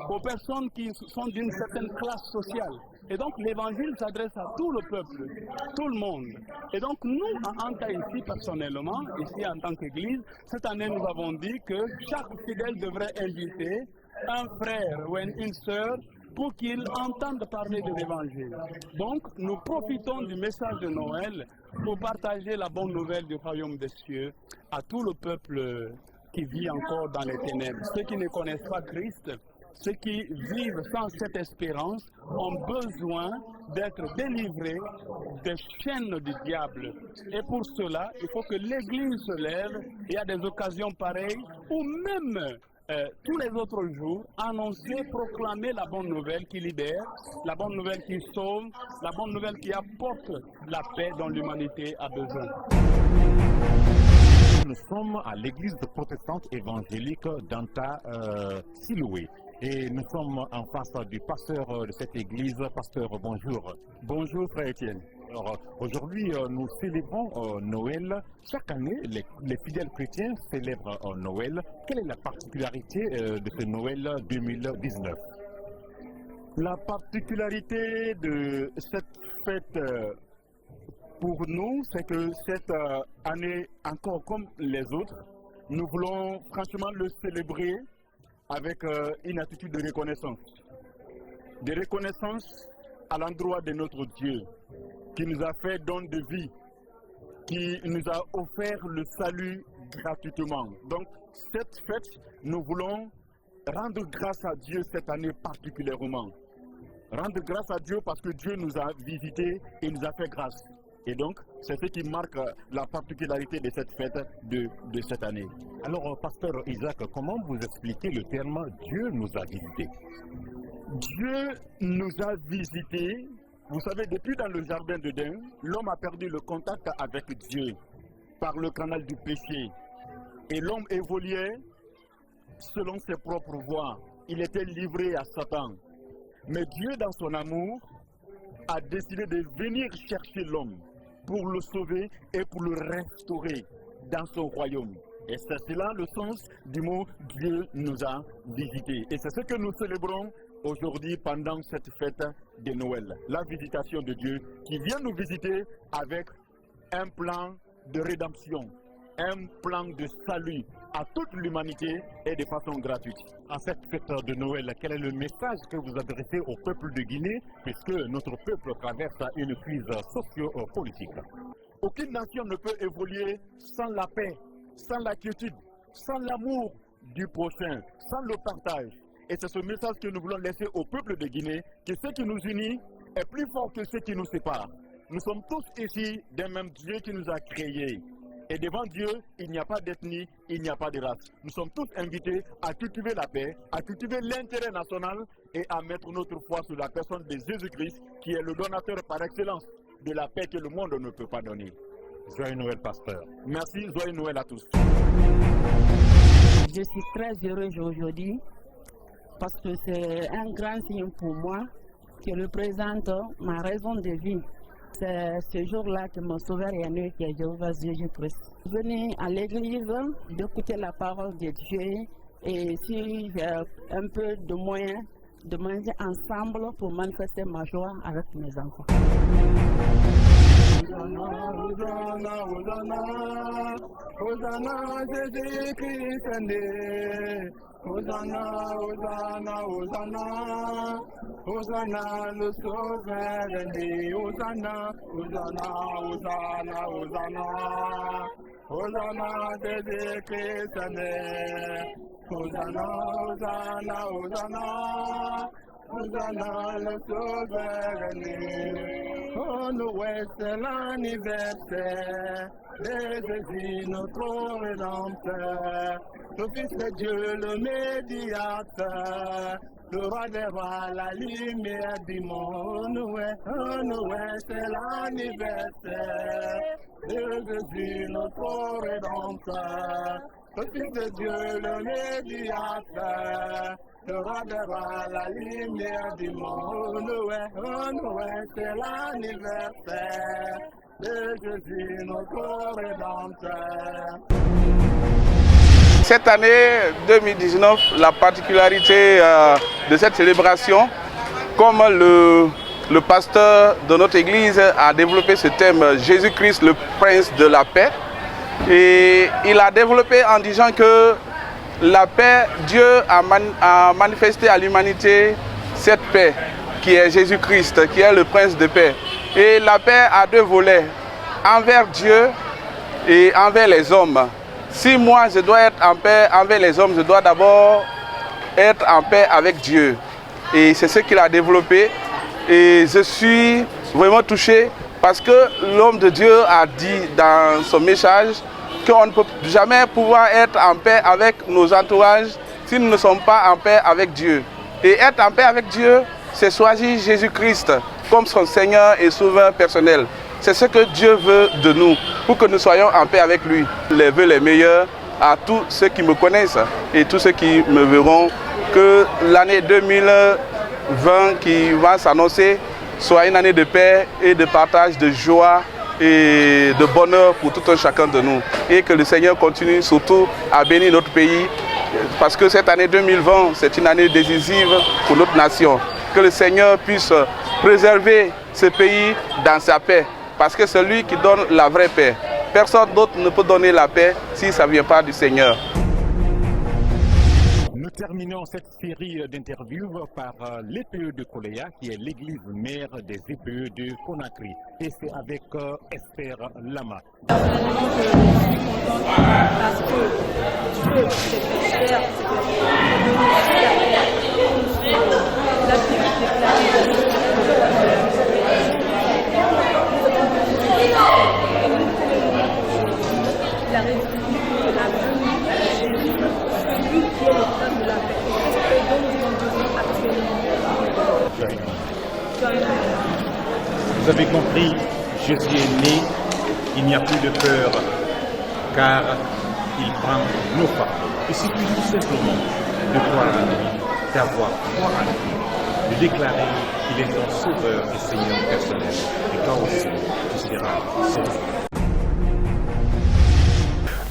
aux personnes qui sont d'une certaine classe sociale. Et donc l'évangile s'adresse à tout le peuple, tout le monde. Et donc nous, à Anta ici personnellement, ici en tant qu'église, cette année nous avons dit que chaque fidèle devrait inviter un frère ou une sœur pour qu'ils entendent parler de l'évangile. Donc nous profitons du message de Noël pour partager la bonne nouvelle du royaume des cieux à tout le peuple qui vit encore dans les ténèbres. Ceux qui ne connaissent pas Christ, ceux qui vivent sans cette espérance ont besoin d'être délivrés des chaînes du diable. Et pour cela, il faut que l'Église se lève et à des occasions pareilles, ou même tous les autres jours, annoncer, proclamer la bonne nouvelle qui libère, la bonne nouvelle qui sauve, la bonne nouvelle qui apporte la paix dont l'humanité a besoin. Nous sommes à l'église protestante évangélique d'Anta Siloué. Et nous sommes en face du pasteur de cette église. Pasteur, bonjour. Bonjour, frère Étienne. Alors, aujourd'hui, nous célébrons Noël. Chaque année, les fidèles chrétiens célèbrent Noël. Quelle est la particularité de ce Noël 2019? La particularité de cette fête pour nous, c'est que cette année, encore comme les autres, nous voulons franchement le célébrer avec une attitude de reconnaissance. De reconnaissance à l'endroit de notre Dieu, qui nous a fait don de vie, qui nous a offert le salut gratuitement. Donc, cette fête, nous voulons rendre grâce à Dieu cette année particulièrement. Rendre grâce à Dieu parce que Dieu nous a visités et nous a fait grâce. Et donc, c'est ce qui marque la particularité de cette fête de cette année. Alors, pasteur Isaac, comment vous expliquez le terme « Dieu nous a visités » ? Dieu nous a visités. Vous savez, depuis dans le jardin d'Éden, l'homme a perdu le contact avec Dieu par le canal du péché. Et l'homme évoluait selon ses propres voies. Il était livré à Satan. Mais Dieu, dans son amour, a décidé de venir chercher l'homme pour le sauver et pour le restaurer dans son royaume. Et c'est cela le sens du mot « Dieu nous a visités ». Et c'est ce que nous célébrons aujourd'hui pendant cette fête de Noël. La visitation de Dieu qui vient nous visiter avec un plan de rédemption, un plan de salut à toute l'humanité et de façon gratuite. En cette fête de Noël, quel est le message que vous adressez au peuple de Guinée, puisque notre peuple traverse une crise socio-politique? Aucune nation ne peut évoluer sans la paix, sans la quiétude, sans l'amour du prochain, sans le partage. Et c'est ce message que nous voulons laisser au peuple de Guinée, que ce qui nous unit est plus fort que ce qui nous sépare. Nous sommes tous ici d'un même Dieu qui nous a créés. Et devant Dieu, il n'y a pas d'ethnie, il n'y a pas de race. Nous sommes tous invités à cultiver la paix, à cultiver l'intérêt national et à mettre notre foi sur la personne de Jésus-Christ, qui est le donateur par excellence de la paix que le monde ne peut pas donner. Joyeux Noël, pasteur. Merci, joyeux Noël à tous. Je suis très heureuse aujourd'hui parce que c'est un grand signe pour moi qui représente ma raison de vie. C'est ce jour-là que mon sauveur est né, qui est Jéhovah Jésus-Christ. Je suis venu à l'église d'écouter la parole de Dieu et si j'ai un peu de moyens de manger ensemble pour manifester ma joie avec mes enfants. Hosanna, Hosanna, Hosanna, Jésus-Christ est né. Hosanna, Hosanna, Hosanna, Hosanna, le Sauveur est né. Hosanna, Hosanna, Hosanna, Hosanna, Hosanna, Jésus-Christ est né. Hosanna, Hosanna, Hosanna, Hosanna, le Sauveur est né. Oh, Noël, c'est l'anniversaire de Jésus, notre Rédempteur. Le Fils de Dieu, le médiateur, le roi des rois, la lumière du monde. Oh, Noël, c'est l'anniversaire de Jésus, notre Rédempteur. Le Fils de Dieu, le médiateur, le roi des rois, la lumière du monde. Oh, Noël, c'est l'anniversaire de Jésus, notre Rédempteur. Cette année 2019, la particularité de cette célébration, comme le pasteur de notre église a développé ce thème Jésus-Christ, le prince de la paix, et il a développé en disant que la paix, Dieu a manifesté à l'humanité cette paix qui est Jésus-Christ, qui est le prince de paix. Et la paix a deux volets, envers Dieu et envers les hommes. Si moi je dois être en paix envers les hommes, je dois d'abord être en paix avec Dieu. Et c'est ce qu'il a développé. Et je suis vraiment touché parce que l'homme de Dieu a dit dans son message qu'on ne peut jamais pouvoir être en paix avec nos entourages si nous ne sommes pas en paix avec Dieu. Et être en paix avec Dieu, c'est choisir Jésus-Christ comme son Seigneur et Sauveur personnel. C'est ce que Dieu veut de nous, pour que nous soyons en paix avec lui. Les vœux les meilleurs à tous ceux qui me connaissent et tous ceux qui me verront, que l'année 2020 qui va s'annoncer soit une année de paix et de partage, de joie et de bonheur pour tout un chacun de nous. Et que le Seigneur continue surtout à bénir notre pays, parce que cette année 2020, c'est une année décisive pour notre nation. Que le Seigneur puisse préserver ce pays dans sa paix. Parce que c'est lui qui donne la vraie paix. Personne d'autre ne peut donner la paix si ça ne vient pas du Seigneur. Nous terminons cette série d'interviews par l'EPE de Koleya, qui est l'église mère des EPE de Conakry. Et c'est avec Esther Lama. Parce que Dieu, c'est cher, la république de la vie, celui qui est le prince de la paix. C'est ce que nous devons actuellement. Vous avez compris, Jésus est né, il n'y a plus de peur, car il prend nos fardeaux. Il suffit tout simplement de croire en lui, d'avoir foi en lui, de déclarer qu'il est ton sauveur et Seigneur personnel. Et toi aussi, tu seras sauvé.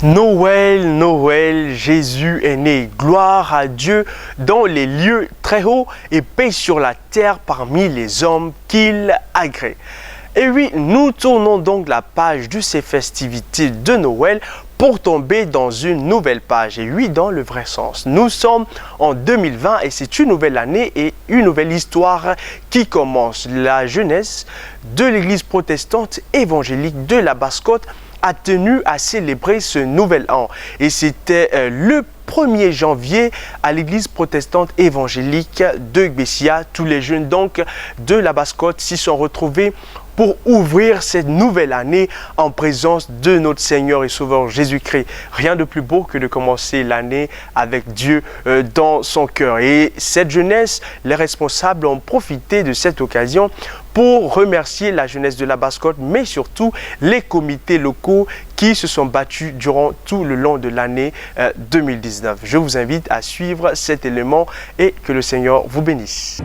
Noël, Noël, Jésus est né. Gloire à Dieu dans les lieux très hauts et paix sur la terre parmi les hommes qu'il agrée. Et oui, nous tournons donc la page de ces festivités de Noël pour tomber dans une nouvelle page. Et oui, dans le vrai sens. Nous sommes en 2020 et c'est une nouvelle année et une nouvelle histoire qui commence. La jeunesse de l'église protestante évangélique de la Basse-Côte a tenu à célébrer ce nouvel an. Et c'était le 1er janvier à l'église protestante évangélique de Gbessia. Tous les jeunes donc de la Basse-Côte s'y sont retrouvés pour ouvrir cette nouvelle année en présence de notre Seigneur et Sauveur Jésus-Christ. Rien de plus beau que de commencer l'année avec Dieu dans son cœur. Et cette jeunesse, les responsables ont profité de cette occasion pour remercier la jeunesse de la Basse-Côte, mais surtout les comités locaux qui se sont battus durant tout le long de l'année 2019. Je vous invite à suivre cet élément et que le Seigneur vous bénisse.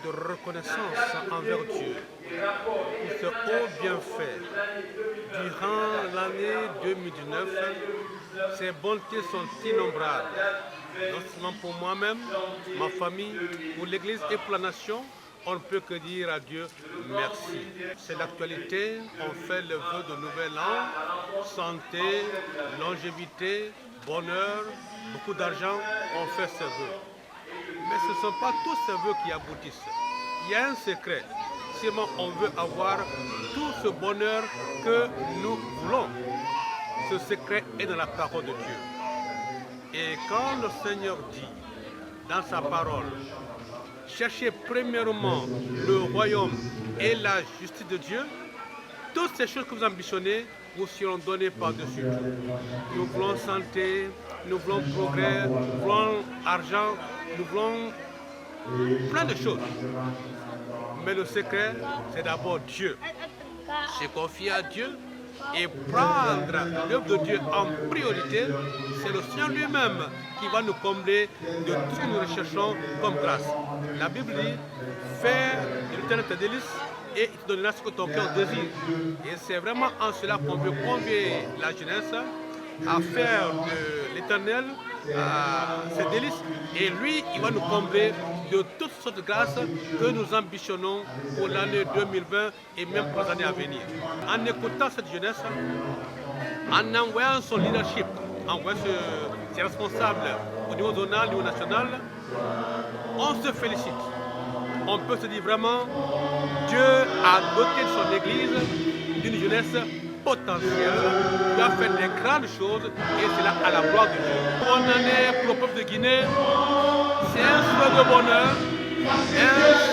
De reconnaissance envers Dieu pour ce haut bienfait. Durant l'année 2019, ses bontés sont innombrables, non seulement pour moi-même, ma famille, pour l'Église et pour la nation. On ne peut que dire à Dieu merci. C'est l'actualité, on fait le vœu de nouvel an, santé, longévité, bonheur, beaucoup d'argent, on fait ce vœu. Mais ce ne sont pas tous ces vœux qui aboutissent. Il y a un secret. Seulement, on veut avoir tout ce bonheur que nous voulons. Ce secret est dans la parole de Dieu. Et quand le Seigneur dit dans sa parole, cherchez premièrement le royaume et la justice de Dieu, toutes ces choses que vous ambitionnez vous seront données par-dessus tout. Nous voulons santé, nous voulons progrès, nous voulons argent, nous voulons plein de choses. Mais le secret, c'est d'abord Dieu. Se confier à Dieu et prendre l'œuvre de Dieu en priorité, c'est le Seigneur lui-même qui va nous combler de tout ce que nous recherchons comme grâce. La Bible dit, fais de l'Éternel tes délices et il te donnera ce que ton cœur désire. Et c'est vraiment en cela qu'on veut convier la jeunesse à faire de l'Éternel ses délices. Et lui, il va nous combler de toutes sortes de grâces que nous ambitionnons pour l'année 2020 et même pour les années à venir. En écoutant cette jeunesse, en envoyant son leadership, en envoyant ses responsables au niveau zonal, au niveau national, on se félicite. On peut se dire vraiment, Dieu a doté de son Église d'une jeunesse potentielle, qui a fait des grandes choses et c'est là à la gloire de Dieu. Bonne année pour le peuple de Guinée, c'est un souhait de bonheur, un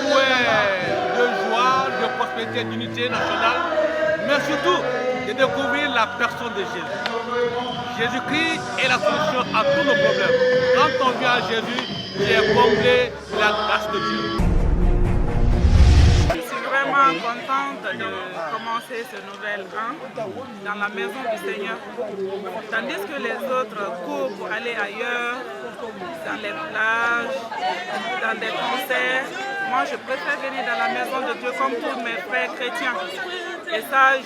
souhait de joie, de prospérité, d'unité nationale, mais surtout de découvrir la personne de Jésus. Jésus-Christ est la solution à tous nos problèmes. Quand on vient à Jésus, il est comblé de la grâce de Dieu. Je suis vraiment contente de commencer ce nouvel an dans la maison du Seigneur. Tandis que les autres courent pour aller ailleurs, dans les plages, dans des concerts, moi je préfère venir dans la maison de Dieu comme tous mes frères chrétiens. Et ça,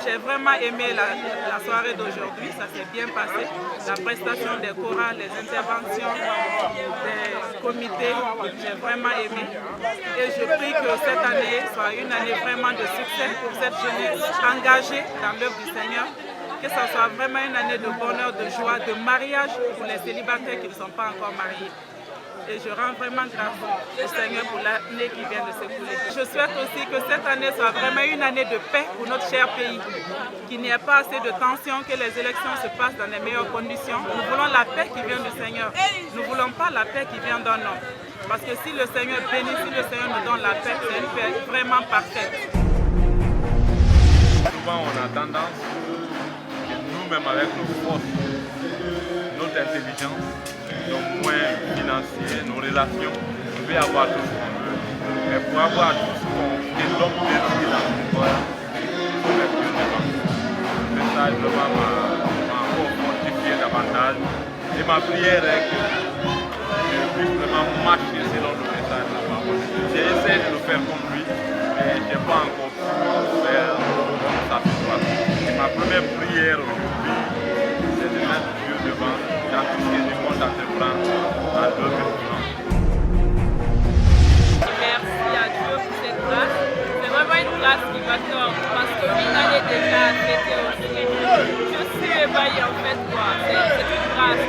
j'ai vraiment aimé la soirée d'aujourd'hui, ça s'est bien passé. La prestation des chorales, les interventions des comités, j'ai vraiment aimé. Et je prie que cette année soit une année vraiment de succès pour cette jeunesse engagée dans l'œuvre du Seigneur. Que ça soit vraiment une année de bonheur, de joie, de mariage pour les célibataires qui ne sont pas encore mariés. Et je rends vraiment grâce au Seigneur pour l'année qui vient de s'écouler. Je souhaite aussi que cette année soit vraiment une année de paix pour notre cher pays. Qu'il n'y ait pas assez de tension, que les élections se passent dans les meilleures conditions. Nous voulons la paix qui vient du Seigneur. Nous ne voulons pas la paix qui vient d'un homme. Parce que si le Seigneur bénit, si le Seigneur nous donne la paix, c'est une paix vraiment parfaite. Souvent on a tendance, nous-mêmes avec nos forces, notre intelligence, nos moyens financiers, nos relations, on peut avoir tout ce qu'on veut. Mais pour avoir tout ce que l'homme désire dans ce monde, il faut mettre Dieu devant. Ce message vraiment m'a encore fortifié davantage. Et ma prière est que je puisse vraiment marcher selon le message de la parole. J'ai essayé de le faire comme lui, mais je n'ai pas encore pu le faire comme ça se doit. Et ma première prière aujourd'hui, c'est de mettre Dieu devant dans tout ce que je compte entreprendre dans l'œuvre du monde. Merci à Dieu pour cette grâce. C'est vraiment une grâce qui m'accorde parce qu'une année déjà à fêter aussi. Je suis ébahi en fait quoi. C'est une grâce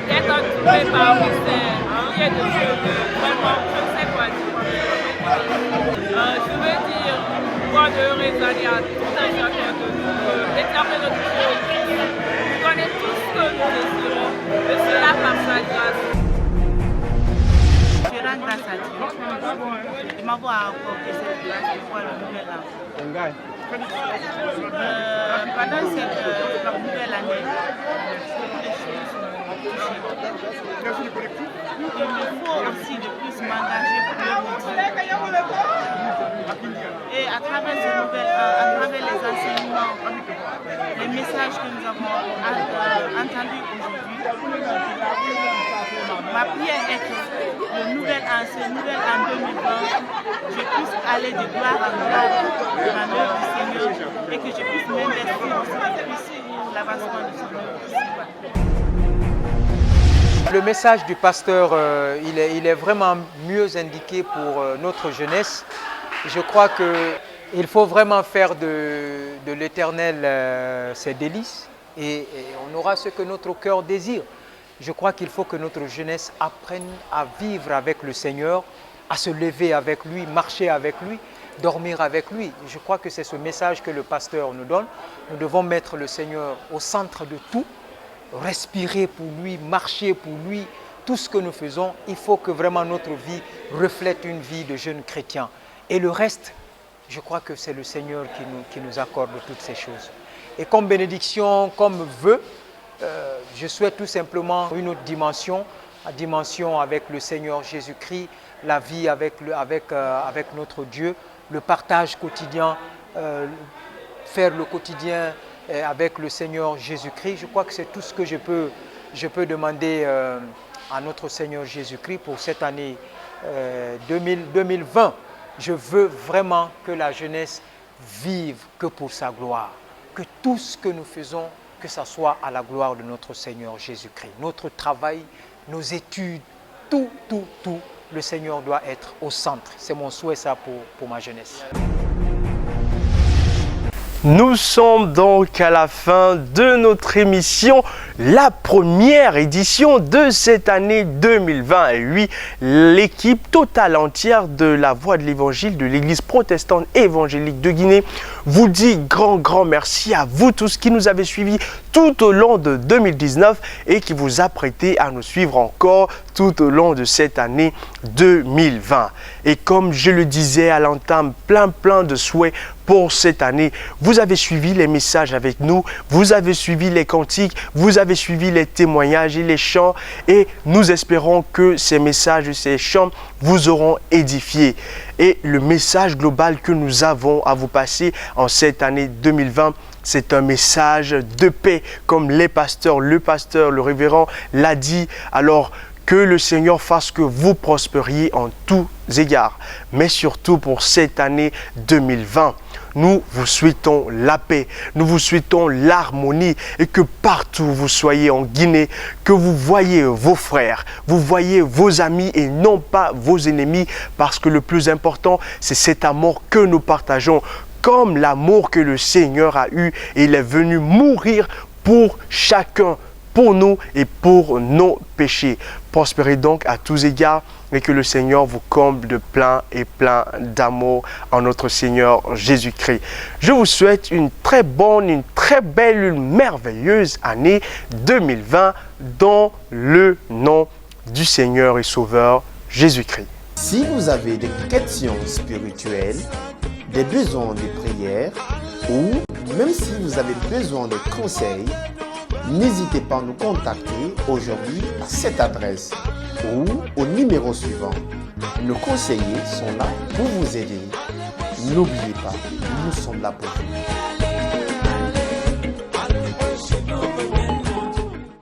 d'être entouré par mes milliers de Dieu. Vraiment, je ne sais quoi dire. Je veux dire bonne heureuse année à tout un chacun de nous. L'éternel notre Dieu, nous connaît tout ce que nous désirons. Et cela par sa grâce. Je rends grâce à Dieu de m'avoir accordé cette grâce de voir le nouvel an. Pendant cette nouvelle année, beaucoup de choses m'ont touché. Il me faut aussi de plus m'engager pour l'œuvre de Dieu. Et à travers ce nouvel an, à travers les enseignements, les messages que nous avons entendus aujourd'hui, ma prière est que le nouvel an, ce nouvel an 2020, je puisse aller de gloire en gloire dans l'œuvre du Seigneur et que je puisse m'investir aussi pour l'avancement de son œuvre. Le message du pasteur, il est vraiment mieux indiqué pour notre jeunesse. Je crois qu'il faut vraiment faire de l'Éternel ses délices et on aura ce que notre cœur désire. Je crois qu'il faut que notre jeunesse apprenne à vivre avec le Seigneur, à se lever avec lui, marcher avec lui, dormir avec lui. Je crois que c'est ce message que le pasteur nous donne. Nous devons mettre le Seigneur au centre de tout, respirer pour lui, marcher pour lui. Tout ce que nous faisons, il faut que vraiment notre vie reflète une vie de jeunes chrétiens. Et le reste, je crois que c'est le Seigneur qui nous accorde toutes ces choses. Et comme bénédiction, comme vœu, je souhaite tout simplement une autre dimension, la dimension avec le Seigneur Jésus-Christ, la vie avec notre Dieu, le partage quotidien, faire le quotidien avec le Seigneur Jésus-Christ. Je crois que c'est tout ce que je peux demander à notre Seigneur Jésus-Christ pour cette année 2020. Je veux vraiment que la jeunesse vive que pour sa gloire, que tout ce que nous faisons, que ça soit à la gloire de notre Seigneur Jésus-Christ. Notre travail, nos études, tout, le Seigneur doit être au centre. C'est mon souhait ça pour ma jeunesse. Nous sommes donc à la fin de notre émission, la première édition de cette année 2020. Et oui, l'équipe totale entière de la Voix de l'Évangile de l'Église protestante évangélique de Guinée vous dit grand merci à vous tous qui nous avez suivis tout au long de 2019 et qui vous apprêtez à nous suivre encore tout au long de cette année 2020. Et comme je le disais à l'entame, plein de souhaits pour cette année. Vous avez suivi les messages avec nous, vous avez suivi les cantiques, vous avez suivi les témoignages et les chants et nous espérons que ces messages et ces chants vous auront édifié. Et le message global que nous avons à vous passer en cette année 2020, c'est un message de paix, comme le pasteur, le révérend l'a dit. Alors, que le Seigneur fasse que vous prospériez en tous égards, mais surtout pour cette année 2020. nous vous souhaitons la paix, nous vous souhaitons l'harmonie et que partout où vous soyez en Guinée, que vous voyez vos frères, vous voyez vos amis et non pas vos ennemis, parce que le plus important, c'est cet amour que nous partageons, comme l'amour que le Seigneur a eu et il est venu mourir pour chacun, pour nous et pour nos péchés. Prospérez donc à tous égards et que le Seigneur vous comble de plein et plein d'amour en notre Seigneur Jésus-Christ. Je vous souhaite une très bonne, une très belle, une merveilleuse année 2020 dans le nom du Seigneur et Sauveur Jésus-Christ. Si vous avez des questions spirituelles, des besoins de prière ou même si vous avez besoin de conseils, n'hésitez pas à nous contacter aujourd'hui à cette adresse ou au numéro suivant. Nos conseillers sont là pour vous aider. N'oubliez pas, nous sommes là pour vous.